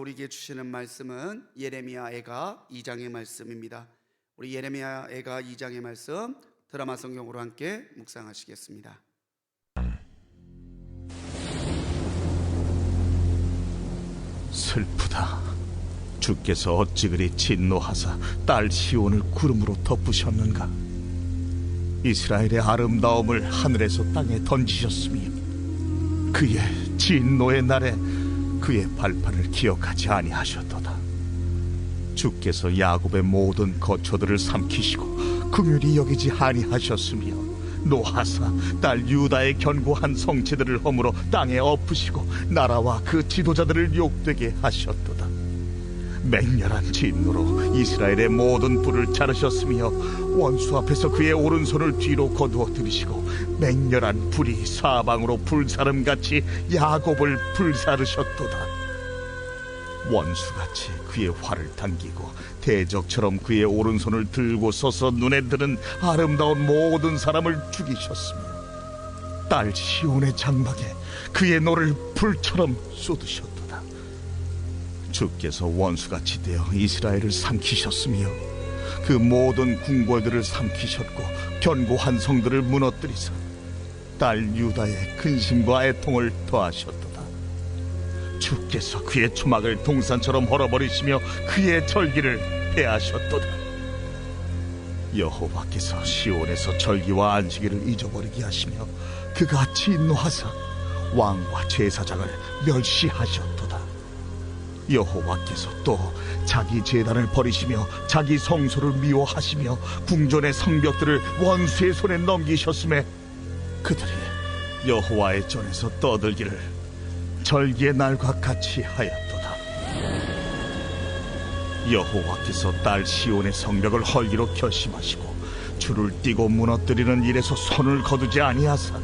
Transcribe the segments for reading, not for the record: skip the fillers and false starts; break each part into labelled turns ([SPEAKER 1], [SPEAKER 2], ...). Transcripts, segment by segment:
[SPEAKER 1] 우리에게 주시는 말씀은 예레미야 애가 2장의 말씀입니다. 우리 예레미야 애가 2장의 말씀 드라마 성경으로 함께 묵상하시겠습니다.
[SPEAKER 2] 슬프다. 주께서 어찌 그리 진노하사 딸 시온을 구름으로 덮으셨는가. 이스라엘의 아름다움을 하늘에서 땅에 던지셨으며 그의 진노의 날에 그의 발판을 기억하지 아니하셨도다. 주께서 야곱의 모든 거처들을 삼키시고 긍휼히 여기지 아니하셨으며 노하사 딸 유다의 견고한 성체들을 허물어 땅에 엎으시고 나라와 그 지도자들을 욕되게 하셨도다. 맹렬한 진노로 이스라엘의 모든 뿔을 자르셨으며 원수 앞에서 그의 오른손을 뒤로 거두어 들이시고 맹렬한 불이 사방으로 불사름같이 야곱을 불사르셨도다. 원수같이 그의 활을 당기고 대적처럼 그의 오른손을 들고 서서 눈에 드는 아름다운 모든 사람을 죽이셨으며 딸 시온의 장막에 그의 노를 불처럼 쏟으셨도다. 주께서 원수같이 되어 이스라엘을 삼키셨으며 그 모든 궁궐들을 삼키셨고 견고한 성들을 무너뜨리사 딸 유다의 근심과 애통을 더하셨도다. 주께서 그의 초막을 동산처럼 헐어버리시며 그의 절기를 폐하셨도다. 여호와께서 시온에서 절기와 안식일을 잊어버리게 하시며 그가 진노하사 왕과 제사장을 멸시하셨도다. 여호와께서 또 자기 제단을 버리시며 자기 성소를 미워하시며 궁전의 성벽들을 원수의 손에 넘기셨음에 그들이 여호와의 전에서 떠들기를 절기의 날과 같이 하였도다. 여호와께서 딸 시온의 성벽을 헐기로 결심하시고 줄을 띠고 무너뜨리는 일에서 손을 거두지 아니하사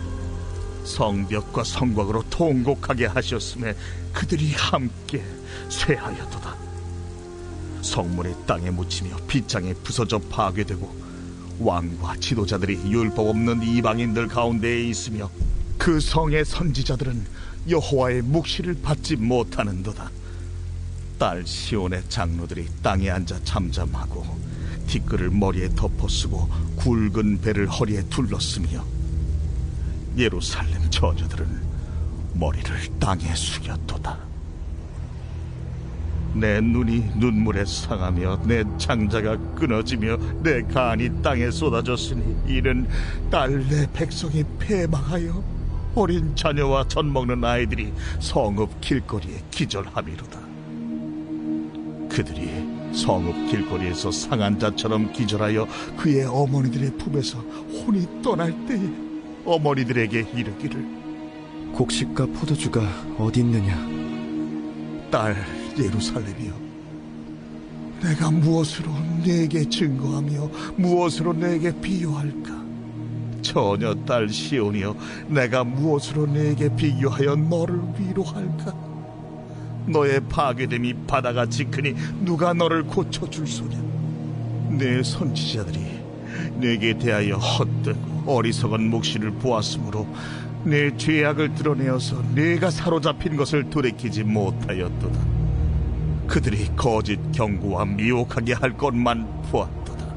[SPEAKER 2] 성벽과 성곽으로 통곡하게 하셨음에 그들이 함께 쇠하였도다. 성문이 땅에 묻히며 빗장에 부서져 파괴되고 왕과 지도자들이 율법 없는 이방인들 가운데에 있으며 그 성의 선지자들은 여호와의 묵시를 받지 못하는도다. 딸 시온의 장로들이 땅에 앉아 잠잠하고 티끌을 머리에 덮어쓰고 굵은 배를 허리에 둘렀으며 예루살렘 처녀들은 머리를 땅에 숙였도다. 내 눈이 눈물에 상하며 내 창자가 끊어지며 내 간이 땅에 쏟아졌으니 이는 딸 내 백성이 패망하여 어린 자녀와 젖 먹는 아이들이 성읍 길거리에 기절함이로다. 그들이 성읍 길거리에서 상한 자처럼 기절하여 그의 어머니들의 품에서 혼이 떠날 때에 어머니들에게 이르기를
[SPEAKER 3] 곡식과 포도주가 어디 있느냐?
[SPEAKER 2] 딸 예루살렘이여, 내가 무엇으로 네게 증거하며 무엇으로 네게 비유할까? 처녀 딸 시온이여, 내가 무엇으로 네게 비교하여 너를 위로할까? 너의 파괴됨이 바다같이 크니 누가 너를 고쳐줄 소냐? 내 선지자들이 네게 대하여 헛되고 어리석은 묵시를 보았으므로 내 죄악을 드러내어서 네가 사로잡힌 것을 돌이키지 못하였도다. 그들이 거짓 경고와 미혹하게 할 것만 보았도다.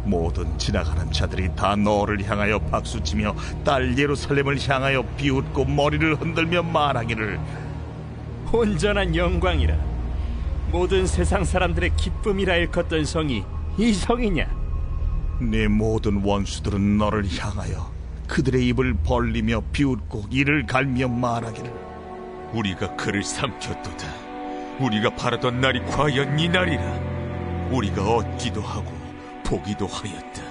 [SPEAKER 2] 모든 지나가는 자들이 다 너를 향하여 박수치며 딸 예루살렘을 향하여 비웃고 머리를 흔들며 말하기를
[SPEAKER 4] 온전한 영광이라 모든 세상 사람들의 기쁨이라 일컫던 성이 이 성이냐?
[SPEAKER 2] 네 모든 원수들은 너를 향하여 그들의 입을 벌리며 비웃고 이를 갈며 말하기를
[SPEAKER 5] 우리가 그를 삼켰도다. 우리가 바라던 날이 과연 이 날이라. 우리가 얻기도 하고 보기도 하였다.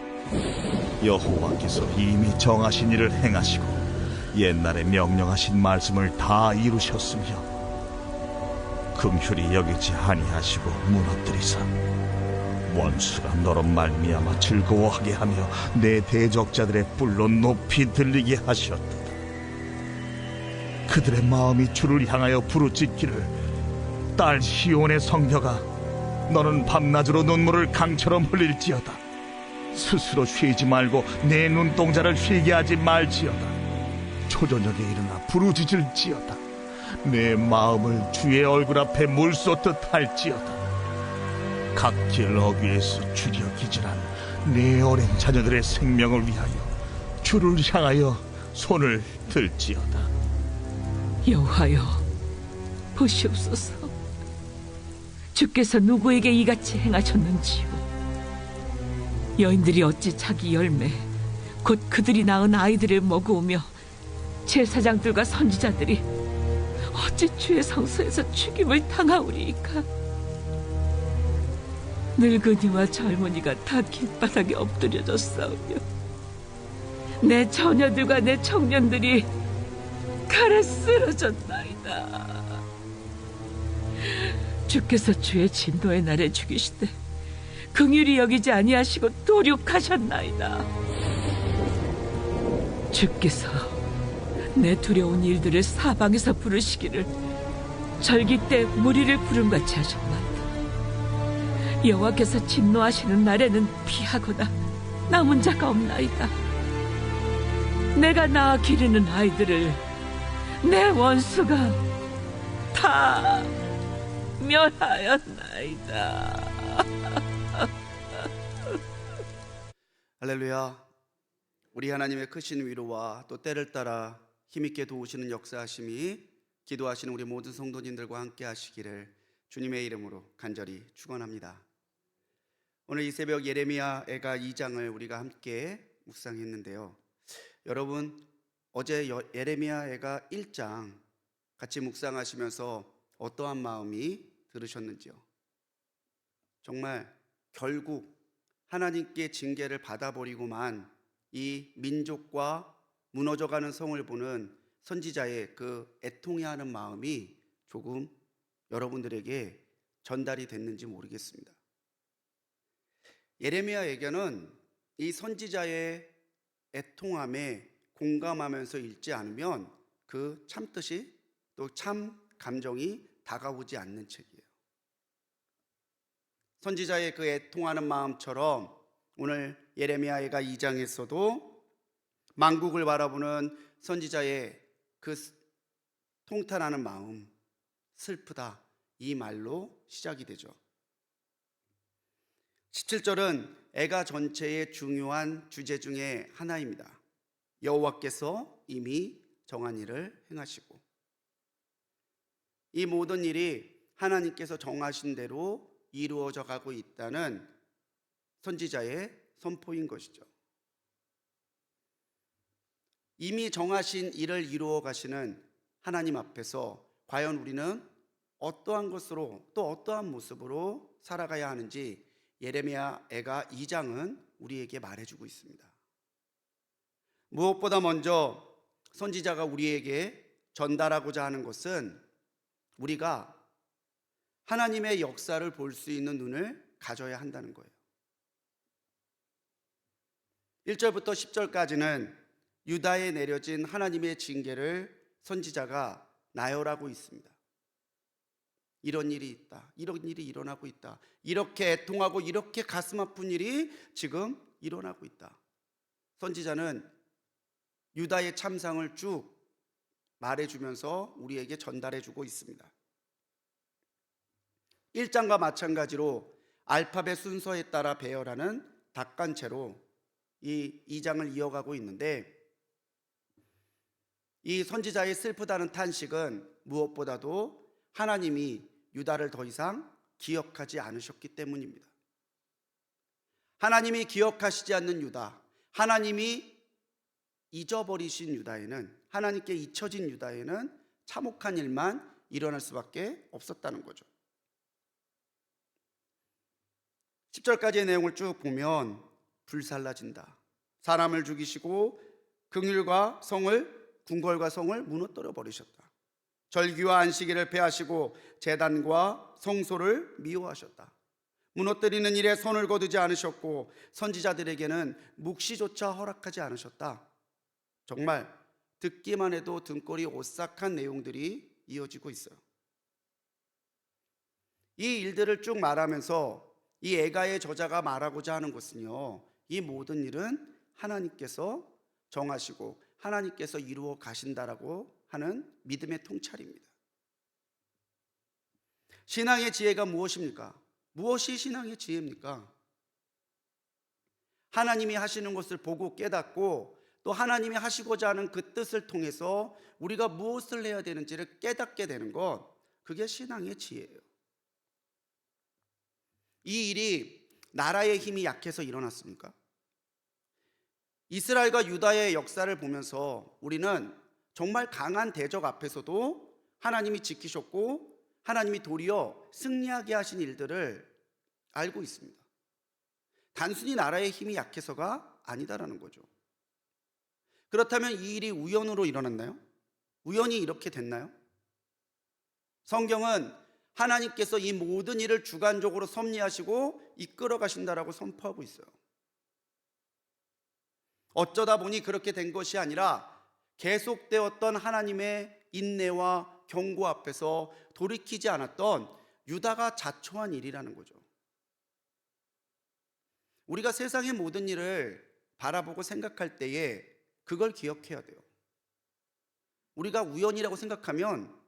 [SPEAKER 2] 여호와께서 이미 정하신 일을 행하시고 옛날에 명령하신 말씀을 다 이루셨으며 긍휼히 여기지 아니하시고 무너뜨리사 원수가 너로 말미암아 즐거워하게 하며 내 대적자들의 뿔로 높이 들리게 하셨도다. 그들의 마음이 주를 향하여 부르짖기를 딸 시온의 성벽아, 너는 밤낮으로 눈물을 강처럼 흘릴지어다. 스스로 쉬지 말고 내 눈동자를 쉬게 하지 말지어다. 초저녁에 일어나 부르짖을지어다. 내 마음을 주의 얼굴 앞에 물 쏟듯 할지어다. 각 길 어귀에서 주려 기절한 내 어린 자녀들의 생명을 위하여 주를 향하여 손을 들지어다.
[SPEAKER 6] 여호와여, 보시옵소서. 주께서 누구에게 이같이 행하셨는지요? 여인들이 어찌 자기 열매 곧 그들이 낳은 아이들을 먹으며 제사장들과 선지자들이 어찌 주의 성소에서 죽임을 당하오리이까? 늙은이와 젊은이가 다 길바닥에 엎드려졌사오며 내 처녀들과 내 청년들이 칼에 쓰러졌나이다. 주께서 주의 진노의 날에 죽이시되 긍휼히 여기지 아니하시고 도륙하셨나이다. 주께서 내 두려운 일들을 사방에서 부르시기를 절기 때 무리를 부름같이 하셨나이다. 여호와께서 진노하시는 날에는 피하거나 남은 자가 없나이다. 내가 낳아 기르는 아이들을 내 원수가 다 멸하였나이다.
[SPEAKER 1] 할렐루야. 우리 하나님의 크신 위로와 또 때를 따라 힘있게 도우시는 역사하심이 기도하시는 우리 모든 성도님들과 함께 하시기를 주님의 이름으로 간절히 축원합니다. 오늘 이 새벽 예레미야 애가 2장을 우리가 함께 묵상했는데요. 여러분, 어제 예레미야 애가 1장 같이 묵상하시면서 어떠한 마음이 들으셨는지요? 정말 결국 하나님께 징계를 받아버리고만 이 민족과 무너져가는 성을 보는 선지자의 그 애통해하는 마음이 조금 여러분들에게 전달이 됐는지 모르겠습니다. 예레미야에게는 이 선지자의 애통함에 공감하면서 읽지 않으면 그 참뜻이 또 참 감정이 다가오지 않는 책이에요. 선지자의 그 애통하는 마음처럼 오늘 예레미야가 2장에서도 만국을 바라보는 선지자의 그 통탄하는 마음, 슬프다, 이 말로 시작이 되죠. 17절은 애가 전체의 중요한 주제 중에 하나입니다. 여호와께서 이미 정한 일을 행하시고, 이 모든 일이 하나님께서 정하신 대로 이루어져 가고 있다는 선지자의 선포인 것이죠. 이미 정하신 일을 이루어 가시는 하나님 앞에서 과연 우리는 어떠한 것으로 또 어떠한 모습으로 살아가야 하는지 예레미야 애가 2장은 우리에게 말해주고 있습니다. 무엇보다 먼저 선지자가 우리에게 전달하고자 하는 것은 우리가 하나님의 역사를 볼 수 있는 눈을 가져야 한다는 거예요. 1절부터 10절까지는 유다에 내려진 하나님의 징계를 선지자가 나열하고 있습니다. 이런 일이 있다, 이런 일이 일어나고 있다, 이렇게 애통하고 이렇게 가슴 아픈 일이 지금 일어나고 있다. 선지자는 유다의 참상을 쭉 말해주면서 우리에게 전달해주고 있습니다. 1장과 마찬가지로 알파벳 순서에 따라 배열하는 닭간채로 이 2장을 이어가고 있는데, 이 선지자의 슬프다는 탄식은 무엇보다도 하나님이 유다를 더 이상 기억하지 않으셨기 때문입니다. 하나님이 기억하시지 않는 유다, 하나님이 잊어버리신 유다에는, 하나님께 잊혀진 유다에는 참혹한 일만 일어날 수밖에 없었다는 거죠. 10절까지의 내용을 쭉 보면 불살라진다, 사람을 죽이시고 긍휼과 성을, 궁궐과 성을 무너뜨려 버리셨다, 절기와 안식일을 폐하시고 제단과 성소를 미워하셨다, 무너뜨리는 일에 손을 거두지 않으셨고 선지자들에게는 묵시조차 허락하지 않으셨다. 정말 듣기만 해도 등골이 오싹한 내용들이 이어지고 있어요. 이 일들을 쭉 말하면서 이 애가의 저자가 말하고자 하는 것은요, 이 모든 일은 하나님께서 정하시고 하나님께서 이루어 가신다라고 하는 믿음의 통찰입니다. 신앙의 지혜가 무엇입니까? 무엇이 신앙의 지혜입니까? 하나님이 하시는 것을 보고 깨닫고 또 하나님이 하시고자 하는 그 뜻을 통해서 우리가 무엇을 해야 되는지를 깨닫게 되는 것, 그게 신앙의 지혜예요. 이 일이 나라의 힘이 약해서 일어났습니까? 이스라엘과 유다의 역사를 보면서 우리는 정말 강한 대적 앞에서도 하나님이 지키셨고 하나님이 도리어 승리하게 하신 일들을 알고 있습니다. 단순히 나라의 힘이 약해서가 아니다라는 거죠. 그렇다면 이 일이 우연으로 일어났나요? 우연히 이렇게 됐나요? 성경은 하나님께서 이 모든 일을 주관적으로 섭리하시고 이끌어 가신다라고 선포하고 있어요. 어쩌다 보니 그렇게 된 것이 아니라 계속되었던 하나님의 인내와 경고 앞에서 돌이키지 않았던 유다가 자초한 일이라는 거죠. 우리가 세상의 모든 일을 바라보고 생각할 때에 그걸 기억해야 돼요. 우리가 우연이라고 생각하면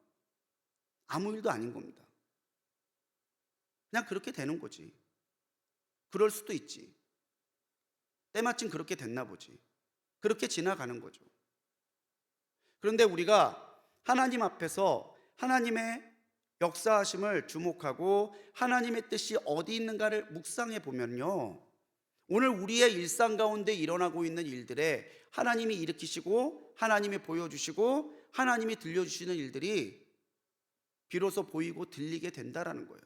[SPEAKER 1] 아무 일도 아닌 겁니다. 그냥 그렇게 되는 거지. 그럴 수도 있지. 때마침 그렇게 됐나 보지. 그렇게 지나가는 거죠. 그런데 우리가 하나님 앞에서 하나님의 역사하심을 주목하고 하나님의 뜻이 어디 있는가를 묵상해 보면요, 오늘 우리의 일상 가운데 일어나고 있는 일들에 하나님이 일으키시고 하나님이 보여주시고 하나님이 들려주시는 일들이 비로소 보이고 들리게 된다라는 거예요.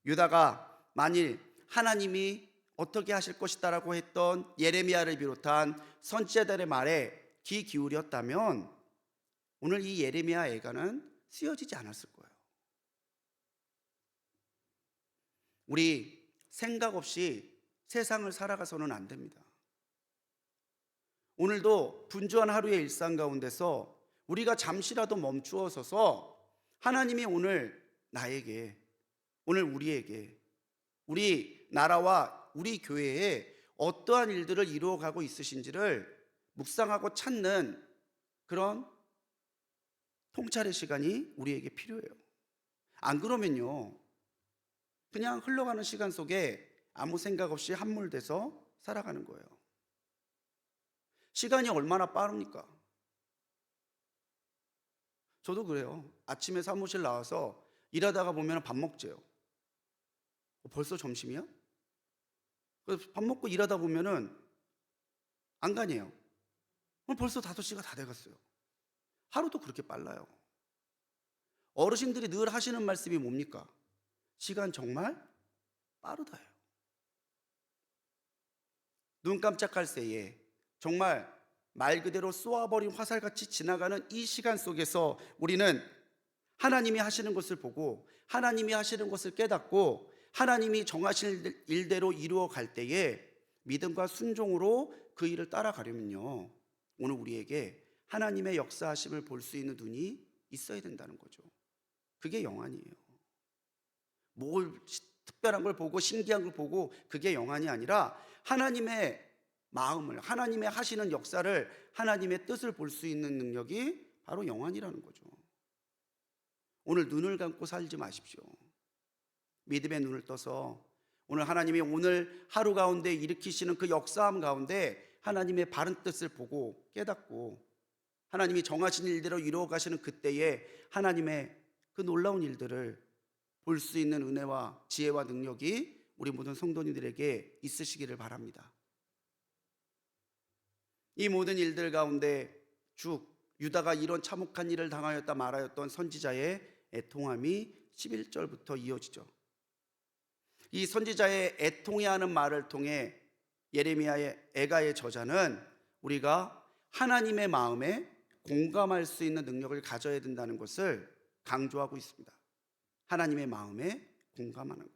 [SPEAKER 1] 유다가 만일 하나님이 어떻게 하실 것이다라고 했던 예레미야를 비롯한 선지자들의 말에 귀 기울였다면 오늘 이 예레미야 애가는 쓰여지지 않았을 거예요. 우리 생각 없이 세상을 살아가서는 안 됩니다. 오늘도 분주한 하루의 일상 가운데서 우리가 잠시라도 멈추어 서서 하나님이 오늘 나에게, 오늘 우리에게, 우리 나라와 우리 교회에 어떠한 일들을 이루어가고 있으신지를 묵상하고 찾는 그런 통찰의 시간이 우리에게 필요해요. 안 그러면요, 그냥 흘러가는 시간 속에 아무 생각 없이 함몰돼서 살아가는 거예요. 시간이 얼마나 빠릅니까? 저도 그래요. 아침에 사무실 나와서 일하다가 보면 밥 먹재요. 벌써 점심이야? 밥 먹고 일하다 보면은 안간이에요. 벌써 5시가 다 돼갔어요. 하루도 그렇게 빨라요. 어르신들이 늘 하시는 말씀이 뭡니까? 시간 정말 빠르다요. 눈 깜짝할 새에 정말 말 그대로 쏘아버린 화살같이 지나가는 이 시간 속에서 우리는 하나님이 하시는 것을 보고 하나님이 하시는 것을 깨닫고 하나님이 정하신 일대로 이루어 갈 때에 믿음과 순종으로 그 일을 따라가려면요, 오늘 우리에게 하나님의 역사하심을 볼 수 있는 눈이 있어야 된다는 거죠. 그게 영안이에요. 뭘 특별한 걸 보고 신기한 걸 보고 그게 영안이 아니라 하나님의 마음을, 하나님의 하시는 역사를, 하나님의 뜻을 볼 수 있는 능력이 바로 영안이라는 거죠. 오늘 눈을 감고 살지 마십시오. 믿음의 눈을 떠서 오늘 하나님이 오늘 하루 가운데 일으키시는 그 역사함 가운데 하나님의 바른 뜻을 보고 깨닫고 하나님이 정하신 일대로 이루어 가시는 그때에 하나님의 그 놀라운 일들을 볼 수 있는 은혜와 지혜와 능력이 우리 모든 성도님들에게 있으시기를 바랍니다. 이 모든 일들 가운데 쭉 유다가 이런 참혹한 일을 당하였다 말하였던 선지자의 애통함이 11절부터 이어지죠. 이 선지자의 애통해하는 말을 통해 예레미야의 애가의 저자는 우리가 하나님의 마음에 공감할 수 있는 능력을 가져야 된다는 것을 강조하고 있습니다. 하나님의 마음에 공감하는 것.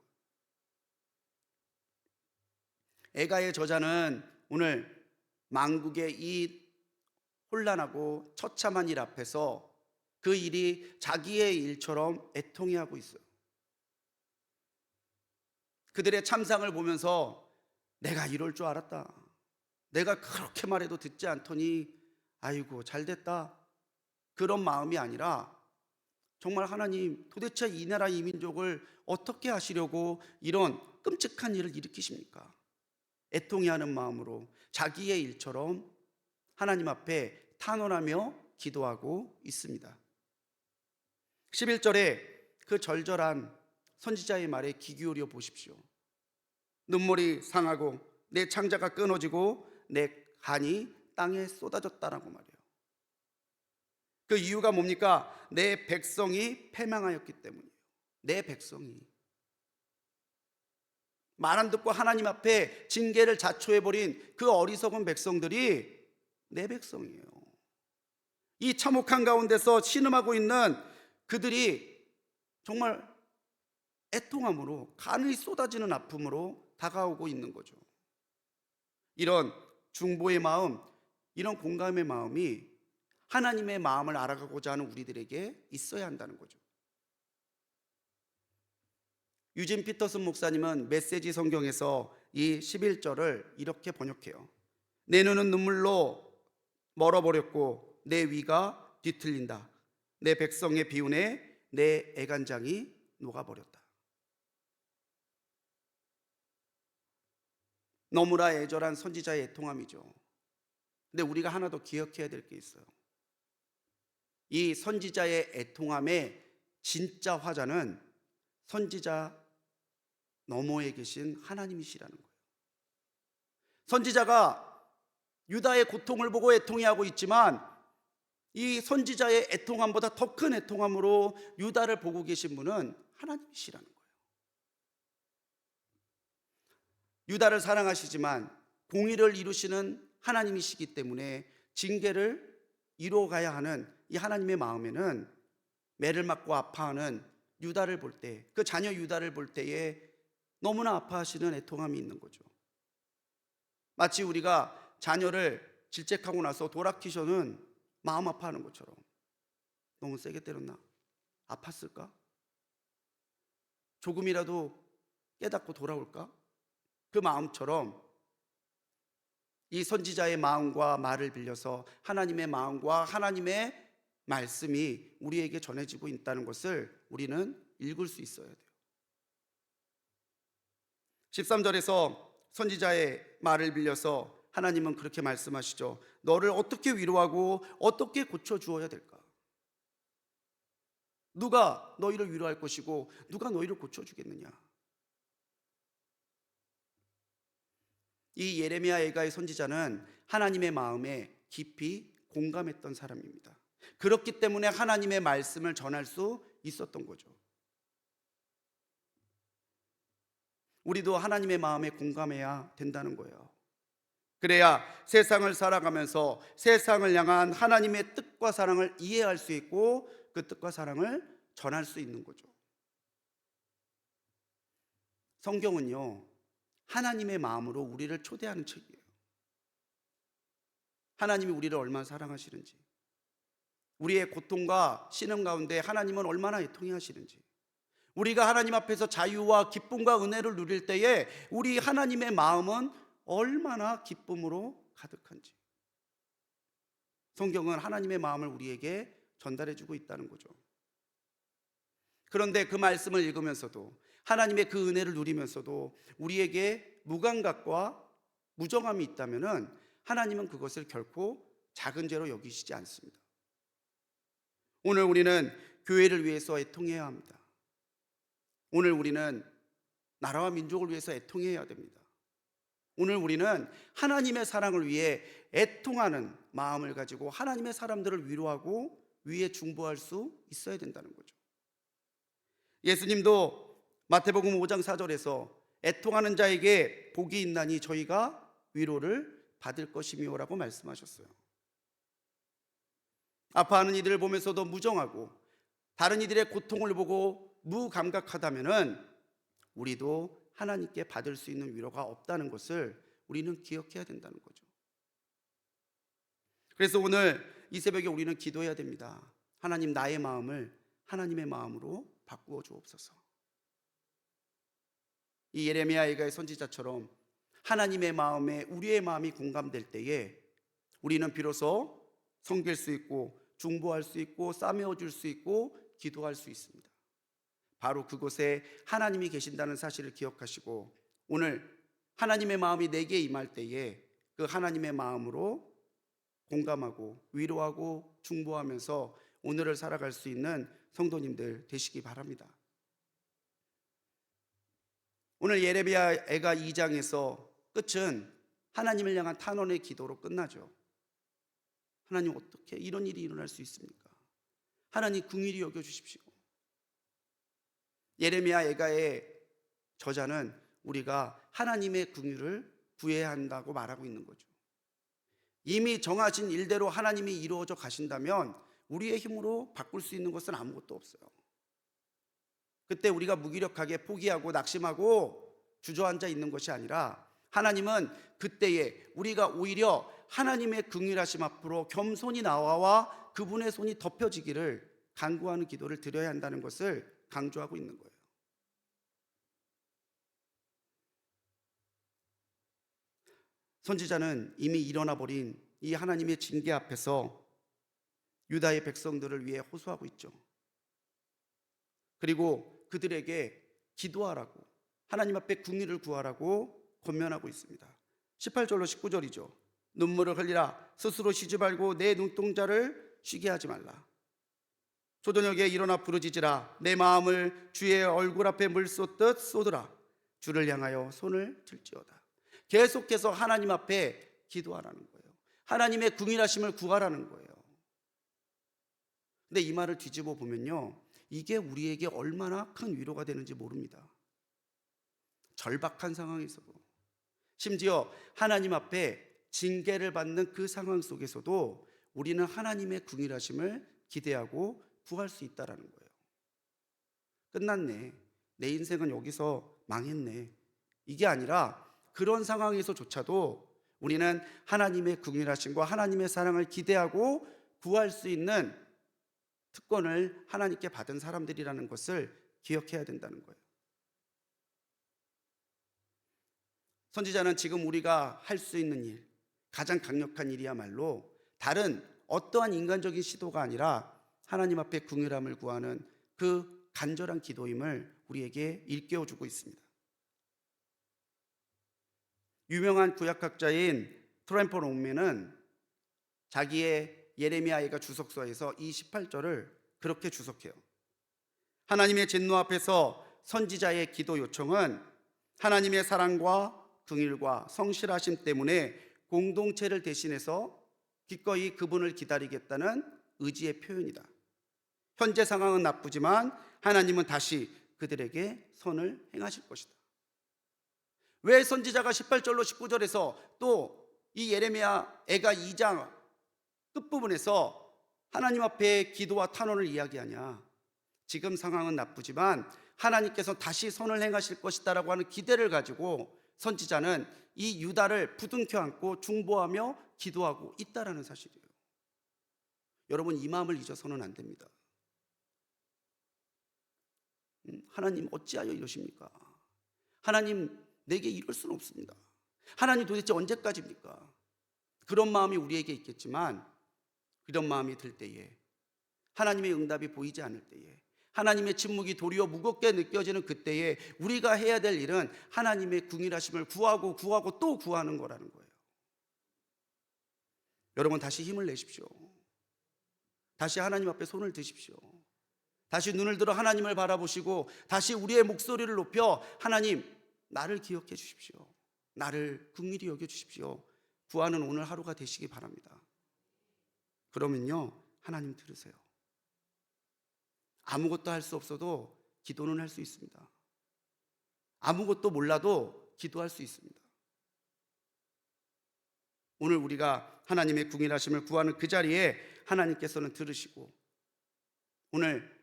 [SPEAKER 1] 애가의 저자는 오늘 만국의 이 혼란하고 처참한 일 앞에서 그 일이 자기의 일처럼 애통해하고 있어요. 그들의 참상을 보면서 내가 이럴 줄 알았다. 내가 그렇게 말해도 듣지 않더니 아이고 잘됐다. 그런 마음이 아니라 정말 하나님 도대체 이 나라 이 민족을 어떻게 하시려고 이런 끔찍한 일을 일으키십니까? 애통해하는 마음으로 자기의 일처럼 하나님 앞에 탄원하며 기도하고 있습니다. 11절에 그 절절한 선지자의 말에 귀 기울여 보십시오. 눈물이 상하고 내 창자가 끊어지고 내 간이 땅에 쏟아졌다라고 말해요. 그 이유가 뭡니까? 내 백성이 패망하였기 때문이에요. 내 백성이 말 안 듣고 하나님 앞에 징계를 자초해버린 그 어리석은 백성들이 내 백성이에요. 이 참혹한 가운데서 신음하고 있는 그들이 정말 애통함으로 간이 쏟아지는 아픔으로 다가오고 있는 거죠. 이런 중보의 마음, 이런 공감의 마음이 하나님의 마음을 알아가고자 하는 우리들에게 있어야 한다는 거죠. 유진 피터슨 목사님은 메시지 성경에서 이 11절을 이렇게 번역해요. 내 눈은 눈물로 멀어버렸고 내 위가 뒤틀린다. 내 백성의 비운에 내 애간장이 녹아버렸다. 너무나 애절한 선지자의 애통함이죠. 근데 우리가 하나 더 기억해야 될 게 있어요. 이 선지자의 애통함의 진짜 화자는 선지자 너머에 계신 하나님이시라는 거예요. 선지자가 유다의 고통을 보고 애통해하고 있지만 이 선지자의 애통함보다 더 큰 애통함으로 유다를 보고 계신 분은 하나님이시라는 거예요. 유다를 사랑하시지만 공의를 이루시는 하나님이시기 때문에 징계를 이루어가야 하는 이 하나님의 마음에는 매를 맞고 아파하는 유다를 볼 때, 그 자녀 유다를 볼 때에 너무나 아파하시는 애통함이 있는 거죠. 마치 우리가 자녀를 질책하고 나서 돌아키셔는 마음 아파하는 것처럼. 너무 세게 때렸나? 아팠을까? 조금이라도 깨닫고 돌아올까? 그 마음처럼 이 선지자의 마음과 말을 빌려서 하나님의 마음과 하나님의 말씀이 우리에게 전해지고 있다는 것을 우리는 읽을 수 있어야 돼요. 13절에서 선지자의 말을 빌려서 하나님은 그렇게 말씀하시죠. 너를 어떻게 위로하고 어떻게 고쳐주어야 될까? 누가 너희를 위로할 것이고 누가 너희를 고쳐주겠느냐? 이 예레미야 에가의 선지자는 하나님의 마음에 깊이 공감했던 사람입니다. 그렇기 때문에 하나님의 말씀을 전할 수 있었던 거죠. 우리도 하나님의 마음에 공감해야 된다는 거예요. 그래야 세상을 살아가면서 세상을 향한 하나님의 뜻과 사랑을 이해할 수 있고 그 뜻과 사랑을 전할 수 있는 거죠. 성경은요, 하나님의 마음으로 우리를 초대하는 책이에요. 하나님이 우리를 얼마나 사랑하시는지, 우리의 고통과 신음 가운데 하나님은 얼마나 애통해 하시는지, 우리가 하나님 앞에서 자유와 기쁨과 은혜를 누릴 때에 우리 하나님의 마음은 얼마나 기쁨으로 가득한지, 성경은 하나님의 마음을 우리에게 전달해 주고 있다는 거죠. 그런데 그 말씀을 읽으면서도 하나님의 그 은혜를 누리면서도 우리에게 무감각과 무정함이 있다면 하나님은 그것을 결코 작은 죄로 여기시지 않습니다. 오늘 우리는 교회를 위해서 애통해야 합니다. 오늘 우리는 나라와 민족을 위해서 애통해야 됩니다. 오늘 우리는 하나님의 사랑을 위해 애통하는 마음을 가지고 하나님의 사람들을 위로하고 위에 중보할 수 있어야 된다는 거죠. 예수님도 마태복음 5장 4절에서 애통하는 자에게 복이 있나니 저희가 위로를 받을 것이며라고 말씀하셨어요. 아파하는 이들을 보면서도 무정하고 다른 이들의 고통을 보고 무감각하다면은 우리도 하나님께 받을 수 있는 위로가 없다는 것을 우리는 기억해야 된다는 거죠. 그래서 오늘 이 새벽에 우리는 기도해야 됩니다. 하나님, 나의 마음을 하나님의 마음으로 바꾸어 주옵소서. 이 예레미야 에가의 선지자처럼 하나님의 마음에 우리의 마음이 공감될 때에 우리는 비로소 섬길 수 있고 중보할 수 있고 싸매어 줄 수 있고 기도할 수 있습니다. 바로 그곳에 하나님이 계신다는 사실을 기억하시고 오늘 하나님의 마음이 내게 임할 때에 그 하나님의 마음으로 공감하고 위로하고 중보하면서 오늘을 살아갈 수 있는 성도님들 되시기 바랍니다. 오늘 예레미야 애가 2장에서 끝은 하나님을 향한 탄원의 기도로 끝나죠. 하나님, 어떻게 이런 일이 일어날 수 있습니까? 하나님 긍휼히 여겨주십시오. 예레미야 애가의 저자는 우리가 하나님의 긍휼을 구해야 한다고 말하고 있는 거죠. 이미 정하신 일대로 하나님이 이루어져 가신다면 우리의 힘으로 바꿀 수 있는 것은 아무것도 없어요. 그때 우리가 무기력하게 포기하고 낙심하고 주저앉아 있는 것이 아니라 하나님은 그때에 우리가 오히려 하나님의 긍휼하심 앞으로 겸손히 나와 그분의 손이 덮여지기를 간구하는 기도를 드려야 한다는 것을 강조하고 있는 거예요. 선지자는 이미 일어나 버린 이 하나님의 징계 앞에서 유다의 백성들을 위해 호소하고 있죠. 그리고 그들에게 기도하라고, 하나님 앞에 긍휼을 구하라고 권면하고 있습니다. 18절로 19절이죠. 눈물을 흘리라. 스스로 쉬지 말고 내 눈동자를 쉬게 하지 말라. 초저녁에 일어나 부르짖으라. 내 마음을 주의 얼굴 앞에 물 쏟듯 쏟으라. 주를 향하여 손을 들지어다. 계속해서 하나님 앞에 기도하라는 거예요. 하나님의 긍휼하심을 구하라는 거예요. 근데 이 말을 뒤집어 보면요, 이게 우리에게 얼마나 큰 위로가 되는지 모릅니다. 절박한 상황에서도, 심지어 하나님 앞에 징계를 받는 그 상황 속에서도 우리는 하나님의 긍휼하심을 기대하고 구할 수 있다라는 거예요. 끝났네, 내 인생은 여기서 망했네, 이게 아니라 그런 상황에서조차도 우리는 하나님의 긍휼하심과 하나님의 사랑을 기대하고 구할 수 있는 특권을 하나님께 받은 사람들이라는 것을 기억해야 된다는 거예요. 선지자는 지금 우리가 할 수 있는 일, 가장 강력한 일이야말로 다른 어떠한 인간적인 시도가 아니라 하나님 앞에 긍휼함을 구하는 그 간절한 기도임을 우리에게 일깨워주고 있습니다. 유명한 구약학자인 트램퍼 롱맨은 자기의 예레미야가 주석서에서 이 18절을 그렇게 주석해요. 하나님의 진노 앞에서 선지자의 기도 요청은 하나님의 사랑과 긍휼과 성실하심 때문에 공동체를 대신해서 기꺼이 그분을 기다리겠다는 의지의 표현이다. 현재 상황은 나쁘지만 하나님은 다시 그들에게 선을 행하실 것이다. 왜 선지자가 18절로 19절에서 또 이 예레미야 애가 2장 끝부분에서 하나님 앞에 기도와 탄원을 이야기하냐? 지금 상황은 나쁘지만 하나님께서 다시 선을 행하실 것이다라고 하는 기대를 가지고 선지자는 이 유다를 부둥켜 안고 중보하며 기도하고 있다라는 사실이에요. 여러분, 이 마음을 잊어서는 안 됩니다. 하나님 어찌하여 이러십니까? 하나님, 내게 이럴 수는 없습니다. 하나님, 도대체 언제까지입니까? 그런 마음이 우리에게 있겠지만, 그런 마음이 들 때에, 하나님의 응답이 보이지 않을 때에, 하나님의 침묵이 도리어 무겁게 느껴지는 그때에 우리가 해야 될 일은 하나님의 긍휼하심을 구하고 또 구하는 거라는 거예요. 여러분, 다시 힘을 내십시오. 다시 하나님 앞에 손을 드십시오. 다시 눈을 들어 하나님을 바라보시고 다시 우리의 목소리를 높여 하나님, 나를 기억해 주십시오. 나를 긍휼히 여겨 주십시오. 구하는 오늘 하루가 되시기 바랍니다. 그러면요, 하나님 들으세요. 아무것도 할 수 없어도 기도는 할 수 있습니다. 아무것도 몰라도 기도할 수 있습니다. 오늘 우리가 하나님의 긍휼하심을 구하는 그 자리에 하나님께서는 들으시고, 오늘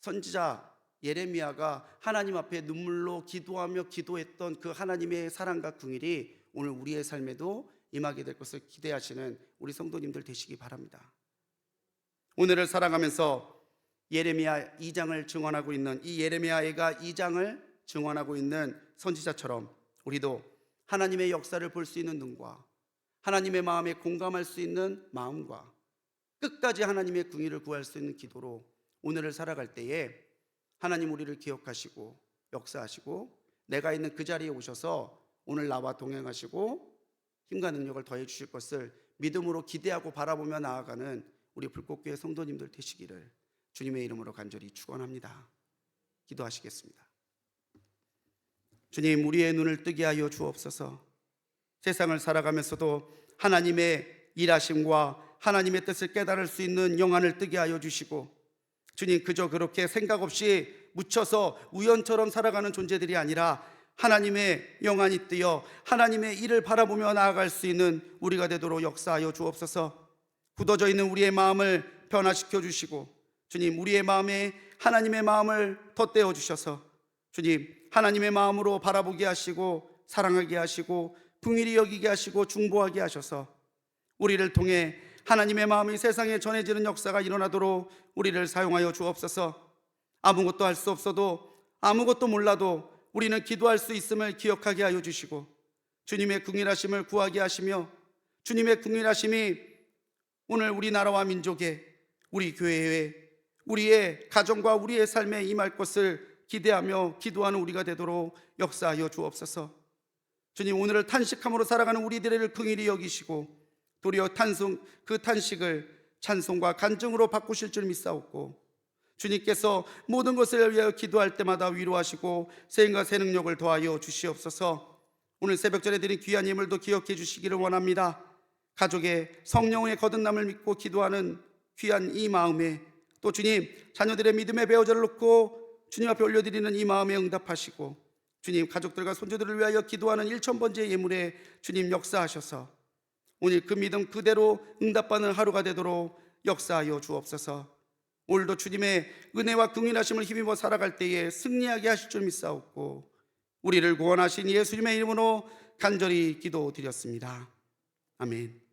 [SPEAKER 1] 선지자 예레미야가 하나님 앞에 눈물로 기도하며 기도했던 그 하나님의 사랑과 긍휼이 오늘 우리의 삶에도 임하게 될 것을 기대하시는 우리 성도님들 되시기 바랍니다. 오늘을 살아가면서 예레미야 2장을 증언하고 있는 이 예레미야가 2장을 증언하고 있는 선지자처럼 우리도 하나님의 역사를 볼 수 있는 눈과 하나님의 마음에 공감할 수 있는 마음과 끝까지 하나님의 궁의를 구할 수 있는 기도로 오늘을 살아갈 때에 하나님 우리를 기억하시고 역사하시고 내가 있는 그 자리에 오셔서 오늘 나와 동행하시고 힘과 능력을 더해 주실 것을 믿음으로 기대하고 바라보며 나아가는 우리 불꽃교회 성도님들 되시기를 주님의 이름으로 간절히 축원합니다. 기도하시겠습니다. 주님, 우리의 눈을 뜨게 하여 주옵소서. 세상을 살아가면서도 하나님의 일하심과 하나님의 뜻을 깨달을 수 있는 영안을 뜨게 하여 주시고, 주님, 그저 그렇게 생각 없이 묻혀서 우연처럼 살아가는 존재들이 아니라 하나님의 영안이 뜨여 하나님의 일을 바라보며 나아갈 수 있는 우리가 되도록 역사하여 주옵소서. 굳어져 있는 우리의 마음을 변화시켜 주시고, 주님, 우리의 마음에 하나님의 마음을 덧대어 주셔서 주님, 하나님의 마음으로 바라보게 하시고 사랑하게 하시고 긍휼히 여기게 하시고 중보하게 하셔서 우리를 통해 하나님의 마음이 세상에 전해지는 역사가 일어나도록 우리를 사용하여 주옵소서. 아무것도 할 수 없어도, 아무것도 몰라도 우리는 기도할 수 있음을 기억하게 하여 주시고, 주님의 긍휼하심을 구하게 하시며, 주님의 긍휼하심이 오늘 우리나라와 민족에, 우리 교회에, 우리의 가정과 우리의 삶에 임할 것을 기대하며 기도하는 우리가 되도록 역사하여 주옵소서. 주님, 오늘을 탄식함으로 살아가는 우리들을 긍휼히 여기시고 도리어 그 탄식을 찬송과 간증으로 바꾸실 줄 믿사옵고, 주님께서 모든 것을 위하여 기도할 때마다 위로하시고 세임과 새 능력을 더하여 주시옵소서. 오늘 새벽전에 드린 귀한 예물도 기억해 주시기를 원합니다. 가족의 성령의 거듭남을 믿고 기도하는 귀한 이 마음에, 또 주님, 자녀들의 믿음의 배우자를 놓고 주님 앞에 올려드리는 이 마음에 응답하시고, 주님, 가족들과 손주들을 위하여 기도하는 1000번째 예물에 주님 역사하셔서 오늘 그 믿음 그대로 응답받는 하루가 되도록 역사하여 주옵소서. 오늘도 주님의 은혜와 긍휼하심을 힘입어 살아갈 때에 승리하게 하실 줄 믿사옵고, 우리를 구원하신 예수님의 이름으로 간절히 기도드렸습니다. 아멘.